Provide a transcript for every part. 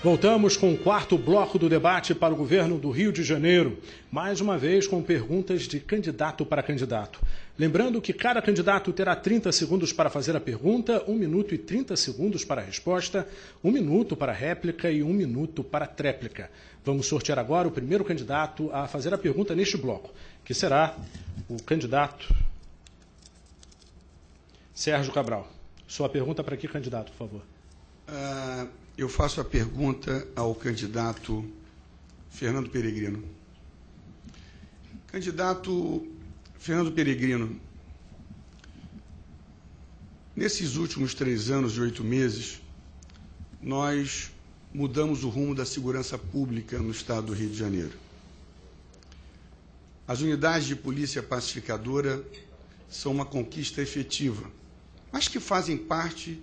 Voltamos com o quarto bloco do debate para o governo do Rio de Janeiro, mais uma vez com perguntas de candidato para candidato. Lembrando que cada candidato terá 30 segundos para fazer a pergunta, 1 minuto e 30 segundos para a resposta, 1 minuto para a réplica e 1 minuto para a tréplica. Vamos sortear agora o primeiro candidato a fazer a pergunta neste bloco, que será o candidato Sérgio Cabral. Sua pergunta para que candidato, por favor? Eu faço a pergunta ao candidato Fernando Peregrino. Candidato Fernando Peregrino, nesses últimos 3 anos e 8 meses, nós mudamos o rumo da segurança pública no estado do Rio de Janeiro. As unidades de polícia pacificadora são uma conquista efetiva, mas que fazem parte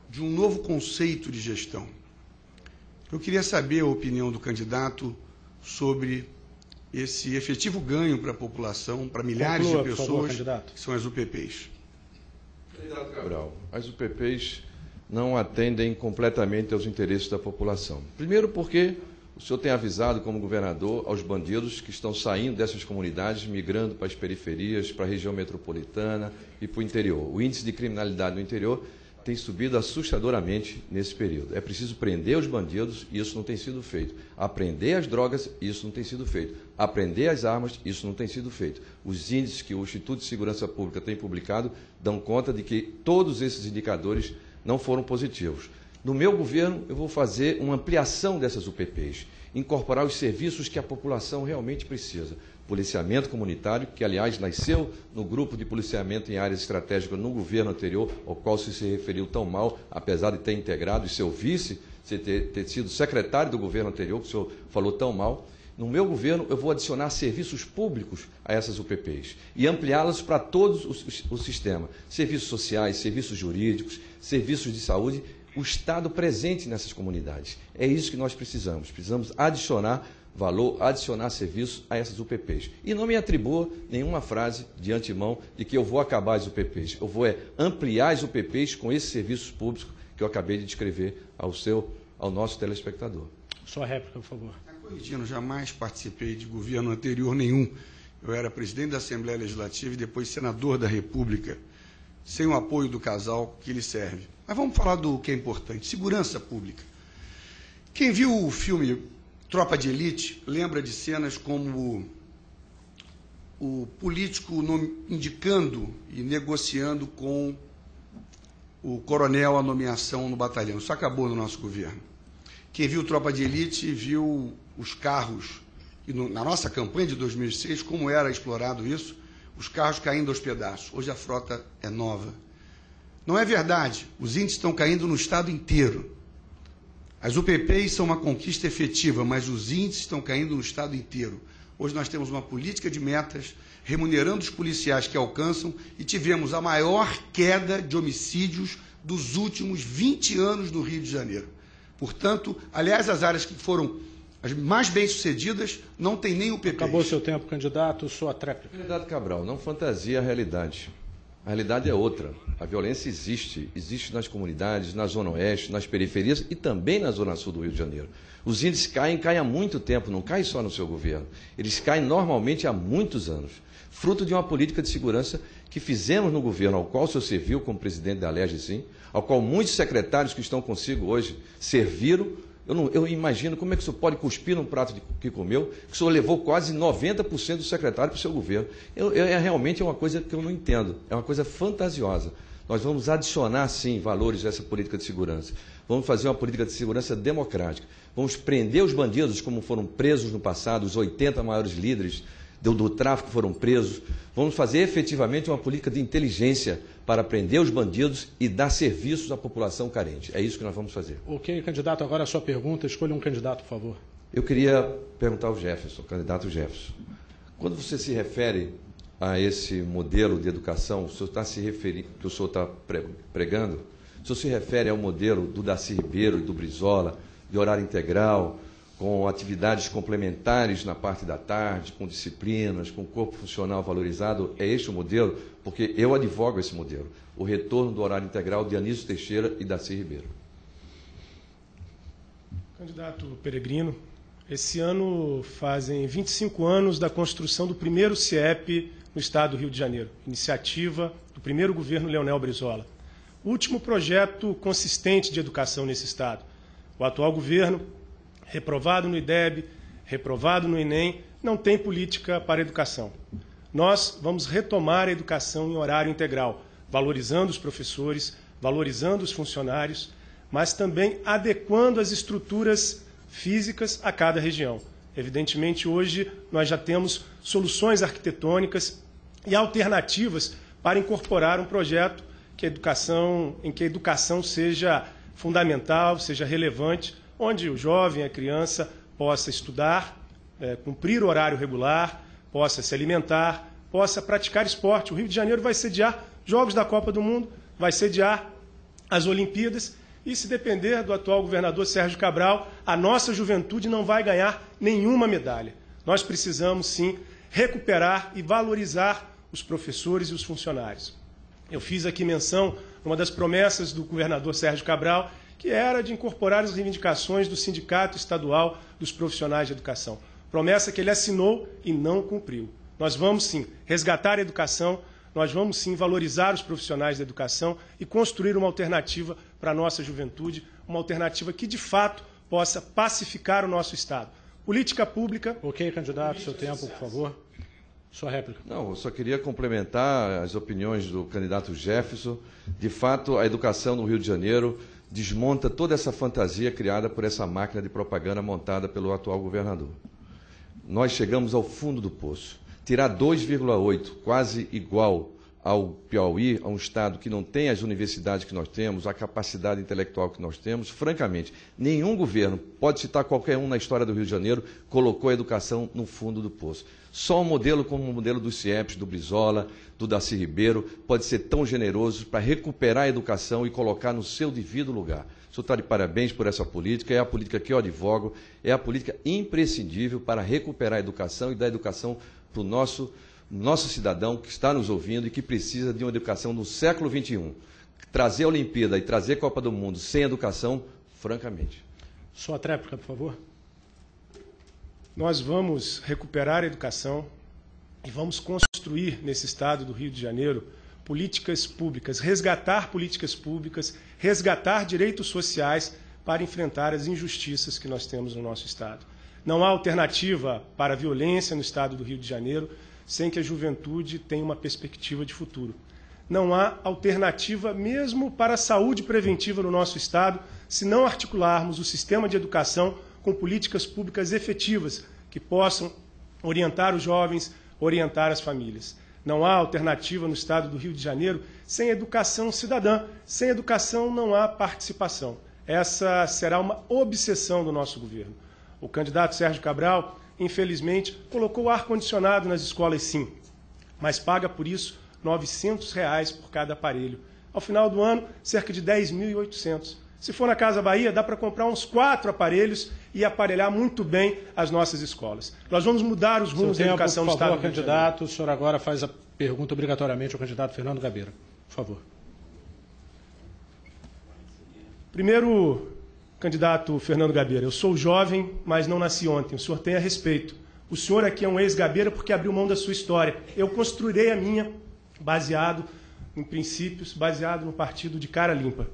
de um novo conceito de gestão. Eu queria saber a opinião do candidato sobre esse efetivo ganho para a população, para milhares de pessoas, que são as UPPs. Candidato Cabral, as UPPs não atendem completamente aos interesses da população. Primeiro porque o senhor tem avisado como governador aos bandidos que estão saindo dessas comunidades, migrando para as periferias, para a região metropolitana e para o interior. O índice de criminalidade no interior tem subido assustadoramente nesse período. É preciso prender os bandidos, e isso não tem sido feito. Apreender as drogas, isso não tem sido feito. Apreender as armas, isso não tem sido feito. Os índices que o Instituto de Segurança Pública tem publicado dão conta de que todos esses indicadores não foram positivos. No meu governo, eu vou fazer uma ampliação dessas UPPs, incorporar os serviços que a população realmente precisa. Policiamento comunitário, que, aliás, nasceu no grupo de policiamento em áreas estratégicas no governo anterior, ao qual se referiu tão mal, apesar de ter integrado, e seu vice ter sido secretário do governo anterior, que o senhor falou tão mal. No meu governo, eu vou adicionar serviços públicos a essas UPPs e ampliá-las para todo o sistema. Serviços sociais, serviços jurídicos, serviços de saúde, o Estado presente nessas comunidades. É isso que nós precisamos. Precisamos adicionar valor, adicionar serviço a essas UPPs. E não me atribua nenhuma frase de antemão de que eu vou acabar as UPPs. Eu vou ampliar as UPPs com esses serviços públicos que eu acabei de descrever ao nosso telespectador. Sua réplica, por favor. Corrigindo, jamais participei de governo anterior nenhum. Eu era presidente da Assembleia Legislativa e depois senador da República, sem o apoio do casal que lhe serve. Mas vamos falar do que é importante, segurança pública. Quem viu o filme Tropa de Elite lembra de cenas como o político indicando e negociando com o coronel a nomeação no batalhão. Isso acabou no nosso governo. Quem viu Tropa de Elite viu os carros, e na nossa campanha de 2006, como era explorado isso, os carros caindo aos pedaços. Hoje a frota é nova. Não é verdade, os índices estão caindo no estado inteiro. As UPPs são uma conquista efetiva, mas os índices estão caindo no estado inteiro. Hoje nós temos uma política de metas, remunerando os policiais que alcançam, e tivemos a maior queda de homicídios dos últimos 20 anos no Rio de Janeiro. Portanto, aliás, as áreas que foram as mais bem-sucedidas não tem nem UPPs. Acabou seu tempo, candidato. Sua tréplica. Candidato Cabral, não fantasia a realidade. A realidade é outra. A violência existe. Existe nas comunidades, na Zona Oeste, nas periferias e também na Zona Sul do Rio de Janeiro. Os índices caem há muito tempo, não caem só no seu governo. Eles caem normalmente há muitos anos. Fruto de uma política de segurança que fizemos no governo, ao qual o senhor serviu como presidente da Alerj, sim, ao qual muitos secretários que estão consigo hoje serviram. Eu imagino como é que o senhor pode cuspir num prato que comeu, que o senhor levou quase 90% do secretário para o seu governo. Realmente é uma coisa que eu não entendo, é uma coisa fantasiosa. Nós vamos adicionar, sim, valores a essa política de segurança. Vamos fazer uma política de segurança democrática. Vamos prender os bandidos como foram presos no passado, os 80 maiores líderes do tráfico foram presos. Vamos fazer efetivamente uma política de inteligência para prender os bandidos e dar serviços à população carente. É isso que nós vamos fazer. Ok, candidato, agora a sua pergunta. Escolha um candidato, por favor. Eu queria perguntar ao Jefferson, candidato Jefferson. Quando você se refere a esse modelo de educação, o senhor está se referindo, que o senhor está pregando, o senhor se refere ao modelo do Darcy Ribeiro e do Brizola, de horário integral, com atividades complementares na parte da tarde, com disciplinas, com corpo funcional valorizado? É este o modelo? Porque eu advogo esse modelo. O retorno do horário integral de Anísio Teixeira e Darcy Ribeiro. Candidato Peregrino, esse ano fazem 25 anos da construção do primeiro CIEP no estado do Rio de Janeiro, iniciativa do primeiro governo Leonel Brizola. O último projeto consistente de educação nesse estado. O atual governo, reprovado no IDEB, reprovado no Enem, não tem política para a educação. Nós vamos retomar a educação em horário integral, valorizando os professores, valorizando os funcionários, mas também adequando as estruturas físicas a cada região. Evidentemente, hoje nós já temos soluções arquitetônicas e alternativas para incorporar um projeto em que a educação seja fundamental, seja relevante, onde o jovem, a criança, possa estudar, cumprir o horário regular, possa se alimentar, possa praticar esporte. O Rio de Janeiro vai sediar Jogos da Copa do Mundo, vai sediar as Olimpíadas, e se depender do atual governador Sérgio Cabral, a nossa juventude não vai ganhar nenhuma medalha. Nós precisamos, sim, recuperar e valorizar os professores e os funcionários. Eu fiz aqui menção, uma das promessas do governador Sérgio Cabral, que era de incorporar as reivindicações do Sindicato Estadual dos Profissionais de Educação. Promessa que ele assinou e não cumpriu. Nós vamos, sim, resgatar a educação, nós vamos, sim, valorizar os profissionais da educação e construir uma alternativa para a nossa juventude, uma alternativa que, de fato, possa pacificar o nosso Estado. Política pública... Ok, candidato, seu tempo, por favor. Sua réplica. Não, eu só queria complementar as opiniões do candidato Jefferson. De fato, a educação no Rio de Janeiro desmonta toda essa fantasia criada por essa máquina de propaganda montada pelo atual governador. Nós chegamos ao fundo do poço. Tirar 2,8, quase igual ao Piauí, a um estado que não tem as universidades que nós temos, a capacidade intelectual que nós temos, francamente, nenhum governo, pode citar qualquer um na história do Rio de Janeiro, colocou a educação no fundo do poço. Só um modelo como o modelo dos CIEPs, do Brizola, do Darcy Ribeiro, pode ser tão generoso para recuperar a educação e colocar no seu devido lugar. O senhor está de parabéns por essa política, é a política que eu advogo, é a política imprescindível para recuperar a educação e dar educação para o nosso cidadão que está nos ouvindo e que precisa de uma educação no século XXI. Trazer a Olimpíada e trazer a Copa do Mundo sem educação, francamente. Sua tréplica, por favor. Nós vamos recuperar a educação e vamos construir nesse estado do Rio de Janeiro políticas públicas, resgatar políticas públicas, resgatar direitos sociais para enfrentar as injustiças que nós temos no nosso estado. Não há alternativa para a violência no estado do Rio de Janeiro sem que a juventude tenha uma perspectiva de futuro. Não há alternativa mesmo para a saúde preventiva no nosso estado se não articularmos o sistema de educação com políticas públicas efetivas que possam orientar os jovens, orientar as famílias. Não há alternativa no estado do Rio de Janeiro sem educação cidadã. Sem educação não há participação. Essa será uma obsessão do nosso governo. O candidato Sérgio Cabral, infelizmente, colocou ar-condicionado nas escolas, sim, mas paga por isso R$ 900 por cada aparelho. Ao final do ano, cerca de 10.800. Se for na Casa Bahia, dá para comprar uns 4 aparelhos e aparelhar muito bem as nossas escolas. Nós vamos mudar os rumos da educação no estado do Rio de Janeiro. Candidato, o senhor agora faz a pergunta obrigatoriamente ao candidato Fernando Gabeira. Por favor. Primeiro, candidato Fernando Gabeira, eu sou jovem, mas não nasci ontem. O senhor tenha respeito. O senhor aqui é um ex-Gabeira porque abriu mão da sua história. Eu construirei a minha baseado em princípios, baseado no partido de cara limpa.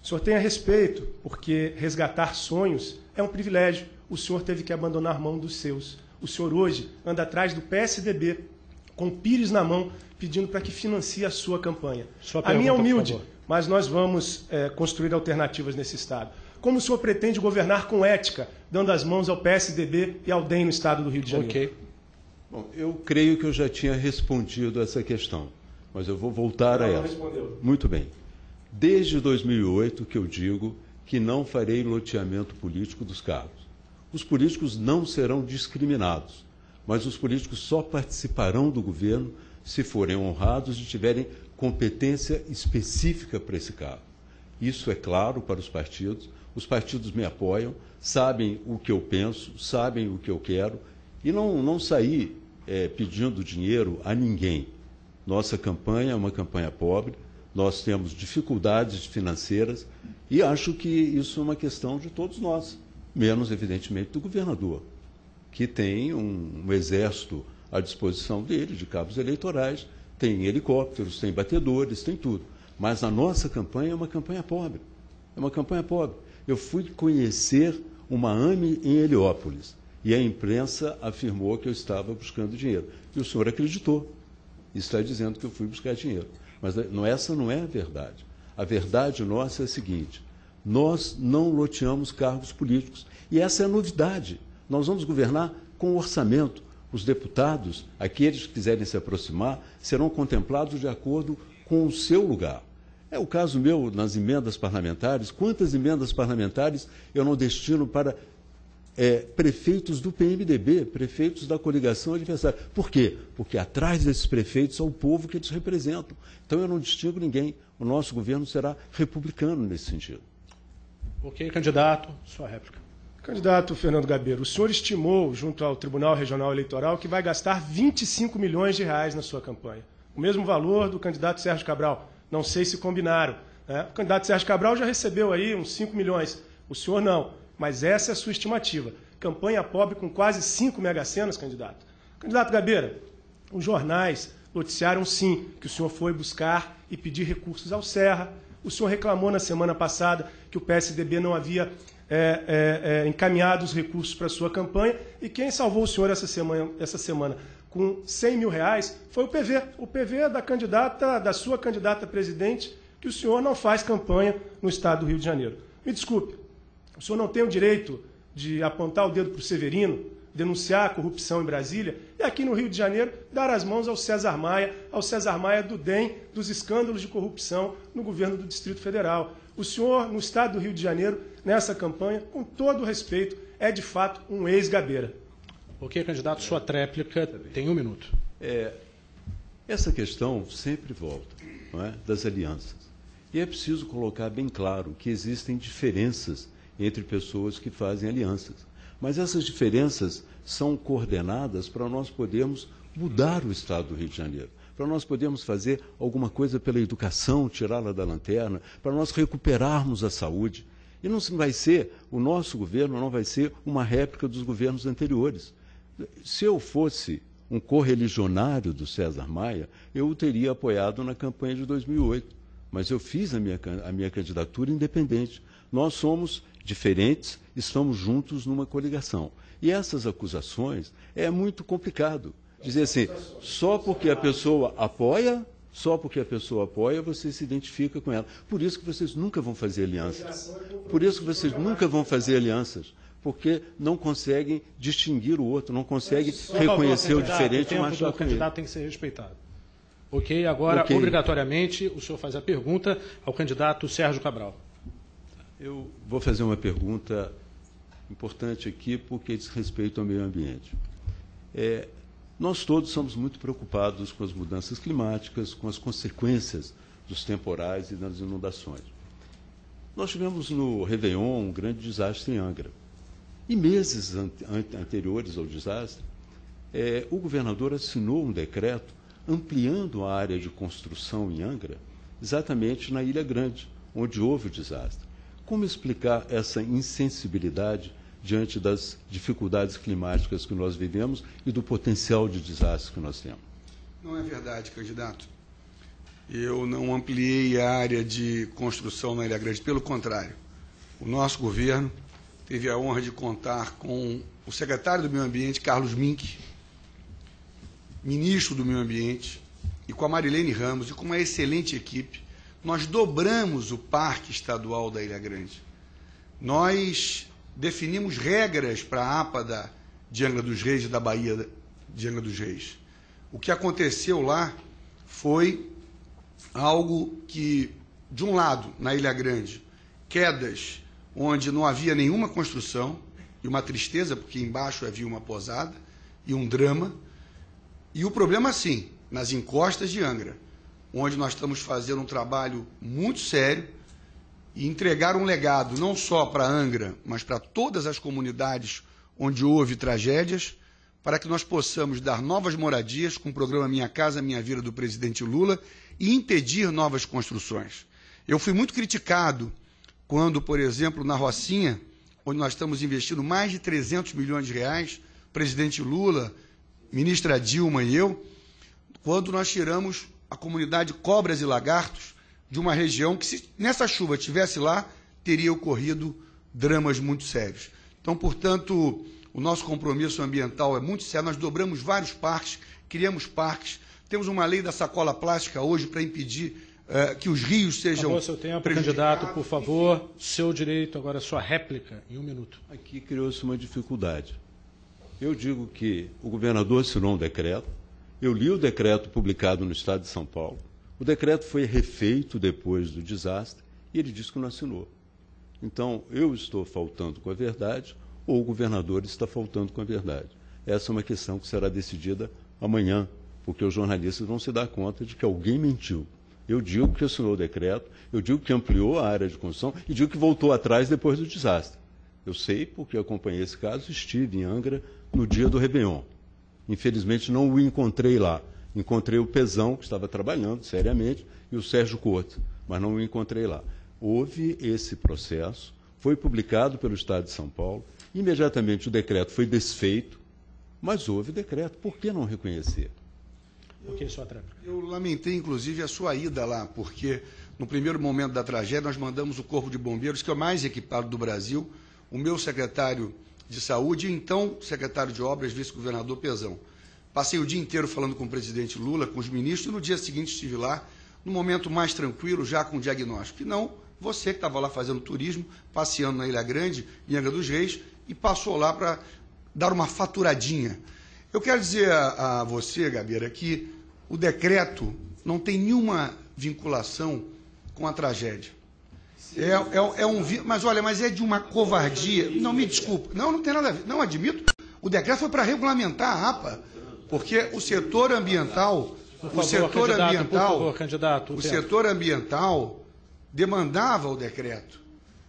O senhor tenha respeito, porque resgatar sonhos é um privilégio. O senhor teve que abandonar mão dos seus. O senhor hoje anda atrás do PSDB, com o pires na mão, pedindo para que financie a sua campanha. A minha é humilde, mas nós vamos construir alternativas nesse Estado. Como o senhor pretende governar com ética, dando as mãos ao PSDB e ao DEM no Estado do Rio de Janeiro? Ok. Bom, eu creio que eu já tinha respondido essa questão, mas eu vou voltar a ela. Não respondeu. Muito bem. Desde 2008 que eu digo que não farei loteamento político dos cargos. Os políticos não serão discriminados, mas os políticos só participarão do governo se forem honrados e tiverem competência específica para esse cargo. Isso é claro para os partidos me apoiam, sabem o que eu penso, sabem o que eu quero, e não sair pedindo dinheiro a ninguém. Nossa campanha é uma campanha pobre, nós temos dificuldades financeiras e acho que isso é uma questão de todos nós, menos, evidentemente, do governador, que tem um exército à disposição dele, de cabos eleitorais, tem helicópteros, tem batedores, tem tudo. Mas a nossa campanha é uma campanha pobre. É uma campanha pobre. Eu fui conhecer uma AME em Heliópolis e a imprensa afirmou que eu estava buscando dinheiro. E o senhor acreditou. E está dizendo que eu fui buscar dinheiro. Mas essa não é a verdade. A verdade nossa é a seguinte: nós não loteamos cargos políticos. E essa é a novidade. Nós vamos governar com orçamento. Os deputados, aqueles que quiserem se aproximar, serão contemplados de acordo com o seu lugar. É o caso meu nas emendas parlamentares. Quantas emendas parlamentares eu não destino para prefeitos do PMDB, prefeitos da coligação adversária? Por quê? Porque atrás desses prefeitos é o povo que eles representam. Então eu não distingo ninguém. O nosso governo será republicano nesse sentido. Ok, candidato, sua réplica. Candidato Fernando Gabeira, o senhor estimou, junto ao Tribunal Regional Eleitoral, que vai gastar 25 milhões de reais na sua campanha. O mesmo valor do candidato Sérgio Cabral. Não sei se combinaram. Né? O candidato Sérgio Cabral já recebeu aí uns 5 milhões. O senhor não. Mas essa é a sua estimativa. Campanha pobre com quase 5 mega-senas, candidato. Candidato Gabeira, os jornais noticiaram sim que o senhor foi buscar e pedir recursos ao Serra. O senhor reclamou na semana passada que o PSDB não havia encaminhado os recursos para a sua campanha, e quem salvou o senhor essa semana com 100 mil reais foi o PV. O PV da sua candidata a presidente, que o senhor não faz campanha no estado do Rio de Janeiro. Me desculpe, o senhor não tem o direito de apontar o dedo para o Severino, denunciar a corrupção em Brasília, e aqui no Rio de Janeiro dar as mãos ao César Maia do DEM, dos escândalos de corrupção no governo do Distrito Federal. O senhor, no estado do Rio de Janeiro, nessa campanha, com todo o respeito, é de fato um ex-Gabeira. Ok, candidato, sua tréplica tem 1 minuto. Essa questão sempre volta, não é? Das alianças. E é preciso colocar bem claro que existem diferenças entre pessoas que fazem alianças. Mas essas diferenças são coordenadas para nós podermos mudar o estado do Rio de Janeiro, para nós podermos fazer alguma coisa pela educação, tirá-la da lanterna, para nós recuperarmos a saúde. E não vai ser, o nosso governo não vai ser uma réplica dos governos anteriores. Se eu fosse um correligionário do César Maia, eu o teria apoiado na campanha de 2008. Mas eu fiz a minha candidatura independente. Nós somos diferentes, estamos juntos numa coligação. E essas acusações é muito complicado. Dizer assim, só porque a pessoa apoia, você se identifica com ela. Por isso que vocês nunca vão fazer alianças. Porque não conseguem distinguir o outro, não conseguem reconhecer o diferente e marchar com ele. O candidato tem que ser respeitado. Ok, agora, obrigatoriamente, o senhor faz a pergunta ao candidato Sérgio Cabral. Eu vou fazer uma pergunta importante aqui, porque diz respeito ao meio ambiente. Nós todos somos muito preocupados com as mudanças climáticas, com as consequências dos temporais e das inundações. Nós tivemos no Réveillon um grande desastre em Angra. E meses anteriores ao desastre, o governador assinou um decreto ampliando a área de construção em Angra, exatamente na Ilha Grande, onde houve o desastre. Como explicar essa insensibilidade diante das dificuldades climáticas que nós vivemos e do potencial de desastre que nós temos? Não é verdade, candidato. Eu não ampliei a área de construção na Ilha Grande, pelo contrário. O nosso governo teve a honra de contar com o secretário do Meio Ambiente, Carlos Mink, ministro do Meio Ambiente, e com a Marilene Ramos, e com uma excelente equipe. Nós dobramos o Parque Estadual da Ilha Grande. Nós definimos regras para a APA de Angra dos Reis e da Baía de Angra dos Reis. O que aconteceu lá foi algo que, de um lado, na Ilha Grande, quedas onde não havia nenhuma construção, e uma tristeza, porque embaixo havia uma posada, e um drama. E o problema, sim, nas encostas de Angra, onde nós estamos fazendo um trabalho muito sério e entregar um legado não só para Angra, mas para todas as comunidades onde houve tragédias, para que nós possamos dar novas moradias com o programa Minha Casa Minha Vida do presidente Lula e impedir novas construções. Eu fui muito criticado quando, por exemplo, na Rocinha, onde nós estamos investindo mais de 300 milhões de reais, presidente Lula, ministra Dilma e eu, quando nós tiramos a comunidade Cobras e Lagartos de uma região que, se nessa chuva tivesse lá, teria ocorrido dramas muito sérios. Então, portanto, o nosso compromisso ambiental é muito sério. Nós dobramos vários parques, criamos parques, temos uma lei da sacola plástica hoje para impedir que os rios sejam... Acabou seu tempo, candidato, por favor. Seu direito, agora sua réplica, em 1 minuto. Aqui criou-se uma dificuldade. Eu digo que o governador assinou um decreto, eu li o decreto publicado no Estado de São Paulo, o decreto foi refeito depois do desastre e ele disse que não assinou. Então, eu estou faltando com a verdade ou o governador está faltando com a verdade. Essa é uma questão que será decidida amanhã, porque os jornalistas vão se dar conta de que alguém mentiu. Eu digo que assinou o decreto, eu digo que ampliou a área de construção e digo que voltou atrás depois do desastre. Eu sei porque acompanhei esse caso, estive em Angra no dia do Réveillon. Infelizmente não o encontrei lá. Encontrei o Pezão, que estava trabalhando seriamente, e o Sérgio Couto, mas não o encontrei lá. Houve esse processo, foi publicado pelo Estado de São Paulo, imediatamente o decreto foi desfeito, mas houve decreto. Por que não reconhecer? Ok, sua tréplica. Eu lamentei, inclusive, a sua ida lá, porque no primeiro momento da tragédia nós mandamos o Corpo de Bombeiros, que é o mais equipado do Brasil, o meu secretário de Saúde e então secretário de Obras, vice-governador Pezão. Passei o dia inteiro falando com o presidente Lula, com os ministros, e no dia seguinte estive lá, no momento mais tranquilo, já com diagnóstico. E não você que estava lá fazendo turismo, passeando na Ilha Grande, em Angra dos Reis, e passou lá para dar uma faturadinha. Eu quero dizer a você, Gabeira, que o decreto não tem nenhuma vinculação com a tragédia. Mas olha, mas é de uma covardia. Não, me desculpa. Não tem nada a ver. Não admito. O decreto foi para regulamentar a APA, porque o setor ambiental, Por favor, candidato, o setor ambiental demandava o decreto.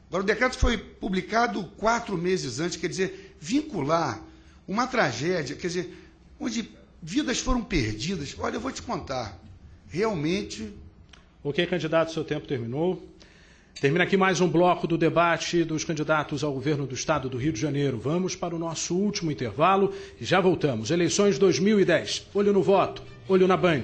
Agora, o decreto foi publicado 4 meses antes, quer dizer, vincular uma tragédia, quer dizer, onde vidas foram perdidas. Olha, eu vou te contar, realmente... Ok, candidato, seu tempo terminou. Termina aqui mais um bloco do debate dos candidatos ao governo do Estado do Rio de Janeiro. Vamos para o nosso último intervalo e já voltamos. Eleições 2010. Olho no voto, olho na Band.